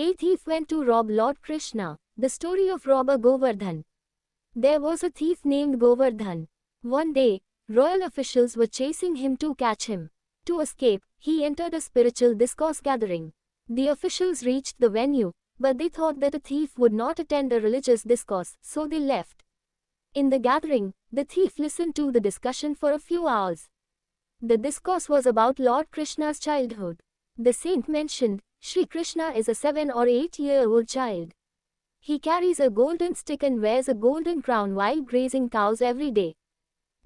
A thief went to rob Lord Krishna. The story of robber Govardhan. There was a thief named Govardhan. One day, royal officials were chasing him to catch him. To escape, he entered a spiritual discourse gathering. The officials reached the venue, but they thought that a thief would not attend a religious discourse, so they left. In the gathering, the thief listened to the discussion for a few hours. The discourse was about Lord Krishna's childhood. The saint mentioned, Sri Krishna is a 7 or 8-year-old child. He carries a golden stick and wears a golden crown while grazing cows every day.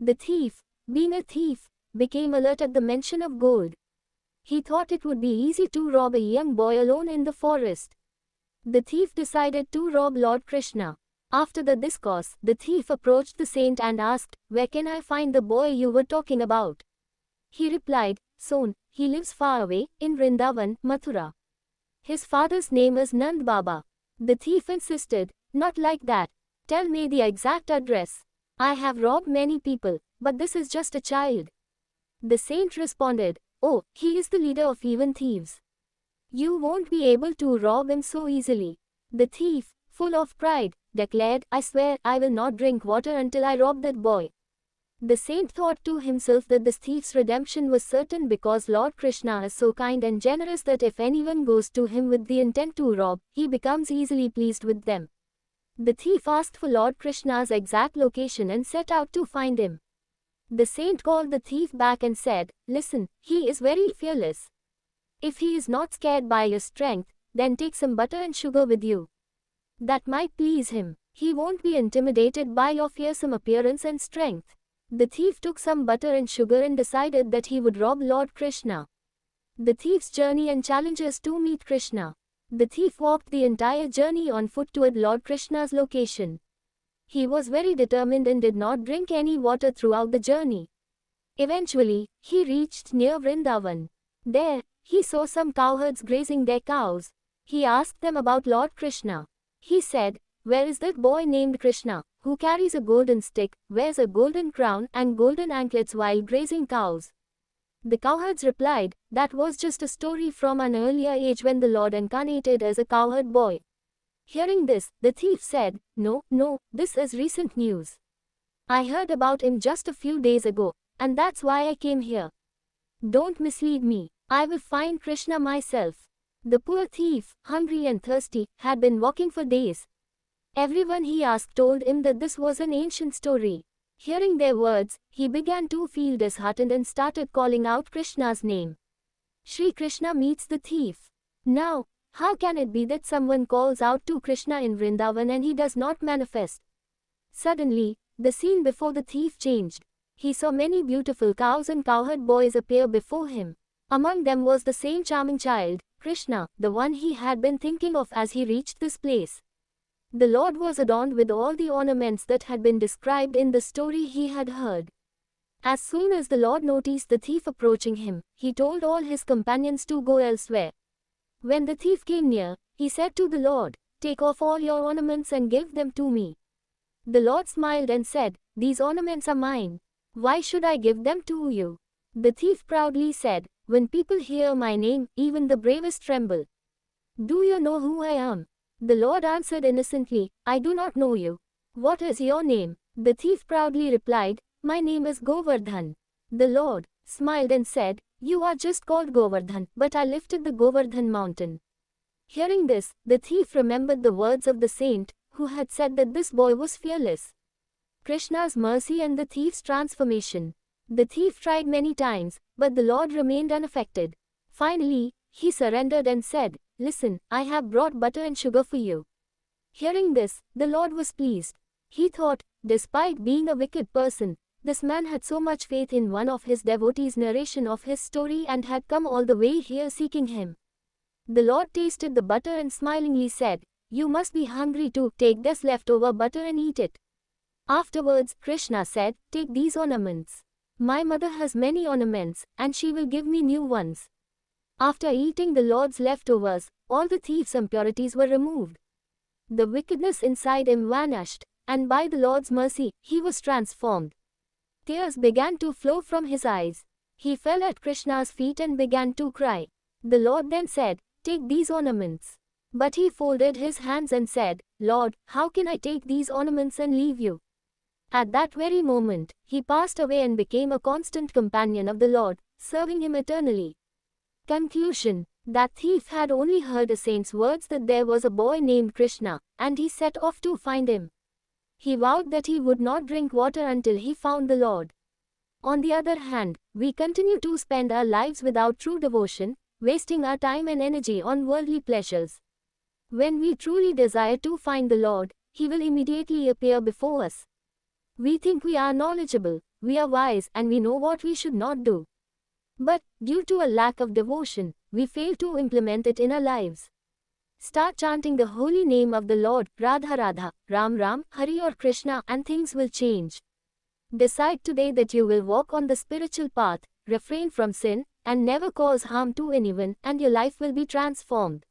The thief, being a thief, became alert at the mention of gold. He thought it would be easy to rob a young boy alone in the forest. The thief decided to rob Lord Krishna. After the discourse, the thief approached the saint and asked, "Where can I find the boy you were talking about?" He replied, "Son, he lives far away, in Vrindavan, Mathura. His father's name is Nand Baba." The thief insisted, "Not like that. Tell me the exact address. I have robbed many people, but this is just a child." The saint responded, "Oh, he is the leader of even thieves. You won't be able to rob him so easily." The thief, full of pride, declared, "I swear I will not drink water until I rob that boy." The saint thought to himself that this thief's redemption was certain because Lord Krishna is so kind and generous that if anyone goes to him with the intent to rob, he becomes easily pleased with them. The thief asked for Lord Krishna's exact location and set out to find him. The saint called the thief back and said, "Listen, he is very fearless. If he is not scared by your strength, then take some butter and sugar with you. That might please him. He won't be intimidated by your fearsome appearance and strength." The thief took some butter and sugar and decided that he would rob Lord Krishna. The thief's journey and challenges to meet Krishna. The thief walked the entire journey on foot toward Lord Krishna's location. He was very determined and did not drink any water throughout the journey. Eventually, he reached near Vrindavan. There, he saw some cowherds grazing their cows. He asked them about Lord Krishna. He said, "Where is that boy named Krishna, who carries a golden stick, wears a golden crown and golden anklets while grazing cows?" The cowherds replied, "That was just a story from an earlier age when the Lord incarnated as a cowherd boy." Hearing this, the thief said, No, this is recent news. I heard about him just a few days ago, and that's why I came here. Don't mislead me. I will find Krishna myself." The poor thief, hungry and thirsty, had been walking for days. Everyone he asked told him that this was an ancient story. Hearing their words, he began to feel disheartened and started calling out Krishna's name. Sri Krishna meets the thief. Now, how can it be that someone calls out to Krishna in Vrindavan and he does not manifest? Suddenly, the scene before the thief changed. He saw many beautiful cows and cowherd boys appear before him. Among them was the same charming child, Krishna, the one he had been thinking of as he reached this place. The Lord was adorned with all the ornaments that had been described in the story he had heard. As soon as the Lord noticed the thief approaching him, he told all his companions to go elsewhere. When the thief came near, he said to the Lord, "Take off all your ornaments and give them to me." The Lord smiled and said, "These ornaments are mine. Why should I give them to you?" The thief proudly said, "When people hear my name, even the bravest tremble. Do you know who I am?" The Lord answered innocently, "I do not know you. What is your name?" The thief proudly replied, "My name is Govardhan." The Lord smiled and said, "You are just called Govardhan, but I lifted the Govardhan mountain." Hearing this, the thief remembered the words of the saint, who had said that this boy was fearless. Krishna's mercy and the thief's transformation. The thief tried many times, but the Lord remained unaffected. Finally, he surrendered and said, "Listen, I have brought butter and sugar for you." Hearing this, the Lord was pleased. He thought, despite being a wicked person, this man had so much faith in one of his devotees' narration of his story and had come all the way here seeking him. The Lord tasted the butter and smilingly said, "You must be hungry too. Take this leftover butter and eat it." Afterwards, Krishna said, "Take these ornaments. My mother has many ornaments, and she will give me new ones." After eating the Lord's leftovers, all the thief's impurities were removed. The wickedness inside him vanished, and by the Lord's mercy, he was transformed. Tears began to flow from his eyes. He fell at Krishna's feet and began to cry. The Lord then said, "Take these ornaments. But he folded his hands and said, Lord, how can I take these ornaments and leave you? At that very moment, he passed away and became a constant companion of the Lord, serving him eternally. Conclusion. That thief had only heard a saint's words that there was a boy named Krishna, and he set off to find him. He vowed that he would not drink water until he found the Lord. On the other hand, we continue to spend our lives without true devotion, wasting our time and energy on worldly pleasures. When we truly desire to find the Lord, He will immediately appear before us. We think we are knowledgeable, we are wise, and we know what we should not do. But, due to a lack of devotion, we fail to implement it in our lives. Start chanting the holy name of the Lord, Radha Radha, Ram Ram, Hari or Krishna, and things will change. Decide today that you will walk on the spiritual path, refrain from sin, and never cause harm to anyone, and your life will be transformed.